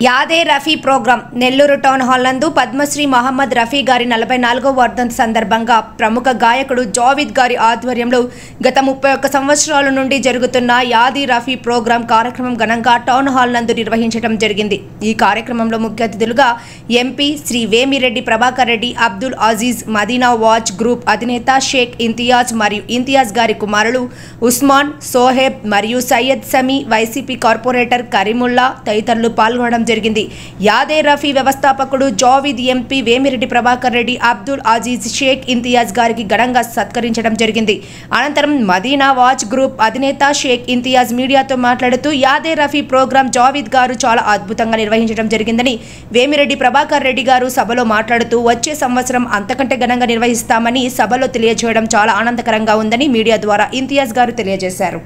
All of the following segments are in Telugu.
యాదే Rafi programme Nellore town hall నందు పద్మశ్రీ మహమ్మద్ రఫీ గారి 44వ వర్ధంతి సందర్భంగా ప్రముఖ గాయకుడు జావిద్ గారి ఆధ్వర్యంలో గత 31 సంవత్సరాల నుండి జరుగుతున్న యాదే రఫీ ప్రోగ్రాం కార్యక్రమం ఘనంగా టౌన్ హాల్ నందు నిర్వహించడం జరిగింది। ఈ కార్యక్రమంలో ముఖ్య అతిథులుగా MP Shri Vemireddy Prabhakar Reddy, Abdul Aziz, Madina watch group అధినేత షేక్ ఇంతియాజ్ మరియు ఇంతియాజ్ గారి కుమారులు ఉస్మాన్, సోహెబ్ మరియు సయ్యద్ సమీ, వైసీపీ కార్పొరేటర్ కరీముల్లా తదితరులు పాల్గొనడం జరిగింది। యాదే రఫీ వ్యవస్థాపకుడు జావిద్, ఎంపీ వేమిరెడ్డి ప్రభాకర్ రెడ్డి, అబ్దుల్ అజీజ్, షేక్ ఇంతియాజ్ గారికి ఘనంగా సత్కరించడం జరిగింది। అనంతరం మదీనా వాచ్ గ్రూప్ అధినేత షేక్ ఇంతియాజ్ మీడియాతో మాట్లాడుతూ యాదే రఫీ ప్రోగ్రాం జావిద్ గారు చాలా అద్భుతంగా నిర్వహించడం జరిగిందని, వేమిరెడ్డి ప్రభాకర్ రెడ్డి గారు సభలో మాట్లాడుతూ వచ్చే సంవత్సరం అంతకంటే ఘనంగా నిర్వహిస్తామని సభలో తెలియజేయడం చాలా ఆనందకరంగా ఉందని మీడియా ద్వారా ఇంతియాజ్ గారు తెలియజేశారు।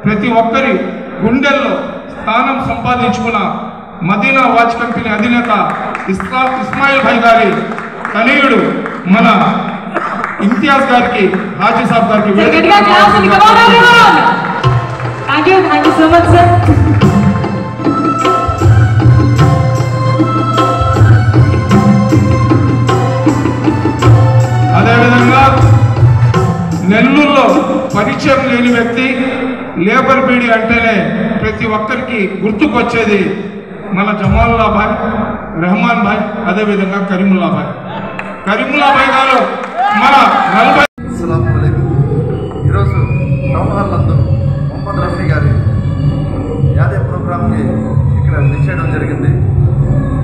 ప్రతి ఒక్కరి గుండెల్లో స్థానం సంపాదించుకున్న మదీనా వాచ్ కంపెనీ అధినేత ఇస్మాయిల్ భాయ్ గారి తనయుడు మన ఇంతియాజ్ గారికి, హాజీ సాబ్ గారికి అదేవిధంగా నెల్లూరులో పరిచయం లేని వ్యక్తి లేబర్ బీడీ అంటేనే ప్రతి ఒక్కరికి గుర్తుకొచ్చేది మన జమాలుల్లా భాయ్, రెహమాన్ భాయ్, అదేవిధంగా కరీముల్లా భాయ్ గారు మన 40. అస్సలాము అలైకుం. ఈరోజు టౌన్ హాల్ నందు మొహమ్మద్ రఫీ గారి యాదే ప్రోగ్రామ్కి ఇక్కడ మిస్ చేయడం జరిగింది।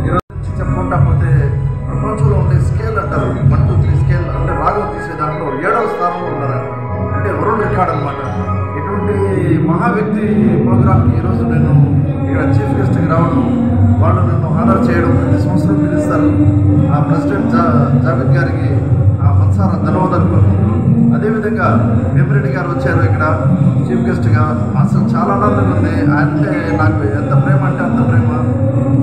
ఈరోజు నుంచి చెప్పుకుంటా పోతే ప్రపంచంలో ఉండే స్కేల్ అంటారు, 1, 2, 3 స్కేల్ అంటే రాగం తీసే దాంట్లో 7వ స్థానంలో ఉన్నారు, అంటే వరల్డ్ రికార్డ్ అనమాట। ఇటువంటి మహా వ్యక్తి ప్రోగ్రామ్కి ఈరోజు నేను ఇక్కడ చీఫ్ గెస్ట్కి రావడం, వాళ్ళు నన్ను హానర్ చేయడం, ప్రతి సంవత్సరం పిలుస్తారు। ఆ ప్రెసిడెంట్ జావేద్ గారికి మనసారా ధన్యవాదాలు కోరుకుంటూ, అదేవిధంగా వేమిరెడ్డి గారు వచ్చారు ఇక్కడ చీఫ్ గెస్ట్గా, అసలు చాలా ఆనందంగా ఉంది। అంటే నాకు ఎంత ప్రేమ అంటే అంత ప్రేమ,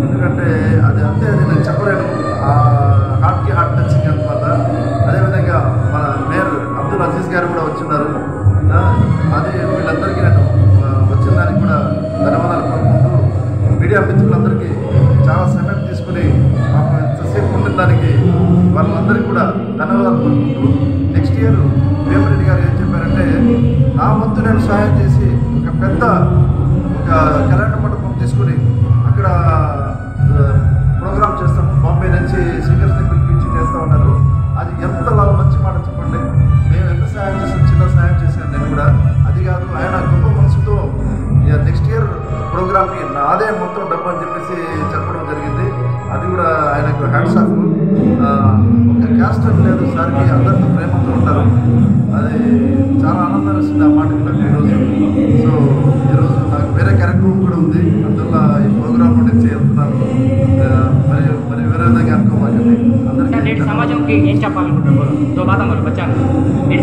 ఎందుకంటే అది నేను చెప్పలేను, హార్ట్కి హార్ట్ టచింగ్ అనమాట। అదేవిధంగా మన మేయర్ అబ్దుల్ అజీజ్ గారు కూడా వచ్చిన్నారు, అది వీళ్ళందరికీ నేను వచ్చిన దానికి కూడా ధన్యవాదాలు కోరుకుంటూ, మీడియా మిత్రులందరికీ చాలా సమయం తీసుకుని మాకు ఎంతసేపు ఉండిన దానికి వాళ్ళందరికీ కూడా ధన్యవాదాలు కోరుకుంటూ, నెక్స్ట్ ఇయర్ వేమిరెడ్డి గారు ఏం చెప్పారంటే, నా వంతు నేను సహాయం చేసి ఒక పెద్ద కళ్యాణ మండపం తీసుకుని అక్కడ ప్రోగ్రామ్ చేస్తాము, బాంబే నుంచి సింగర్స్ని పిలిపించి చేస్తూ ఉన్నారు। అది ఎంత మంచి మాట చెప్పండి, మేము ఎంత సహాయం చేసాం, చిన్న సహాయం చేశాను నేను కూడా, అది కాదు ఆయన గొప్ప మనసుతో నెక్స్ట్ ఇయర్ ప్రోగ్రామ్కి నాదే మొత్తం డబ్బు అని చెప్పేసి చెప్పడం జరిగింది। అది కూడా ఆయనకు హ్యాండ్స్ ఆఫ్। ఒక క్యాస్ట్ అని లేదు సార్కి, అందరితో ప్రేమతో ఉంటారు, అది చాలా ఆనందాన్ని వస్తుంది ఆ మాటకి నాకు ఈరోజు। సో ఈరోజు నాకు వేరే కార్యక్రమం కూడా ఉంది, అందువల్ల ఈ ప్రోగ్రామ్ నుండి చేస్తున్నాను, మరి వేరే విధంగా అనుకోవాలండి। అందరికీ సమాజంకి ఏం చెప్పాలనుకుంటున్నారు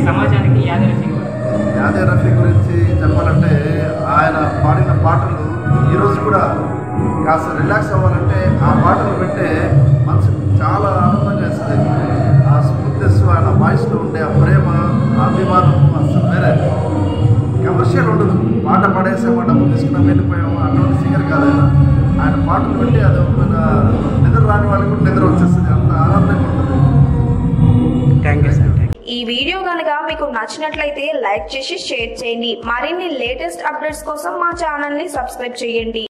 సమాజానికి యాదే రఫీ గురించి చెప్పాలంటే, ఆయన పాడిన పాటలు ఈరోజు కూడా కాస్త రిలాక్స్ అవ్వాలంటే ఆ పాటలు వింటే మనసుకు చాలా ఆనందంగా వేస్తుంది। ఆ స్మూత్నెస్, ఆయన వాయిస్లో ఉండే ఆ ప్రేమ, ఆ అభిమానం అసలు వేరే, కమర్షియల్ ఉండదు। పాట పాడేసామో డబ్బులు తీసుకున్నాం వెళ్ళిపోయాము అటువంటి సింగర్ కాదు ఆయన పాటలు పెట్టి అది ఒక నిద్ర రాని వాళ్ళకి కూడా నిద్ర వచ్చేస్తుంది, అంత ఆనందంగా ఉంటుంది. Thank you sir. ఈ వీడియో కనుక మీకు నచ్చినట్లయితే లైక్ చేసి షేర్ చేయండి. మరిన్ని లేటెస్ట్ అప్డేట్స్ కోసం మా ఛానల్ ని సబ్స్క్రైబ్ చేయండి.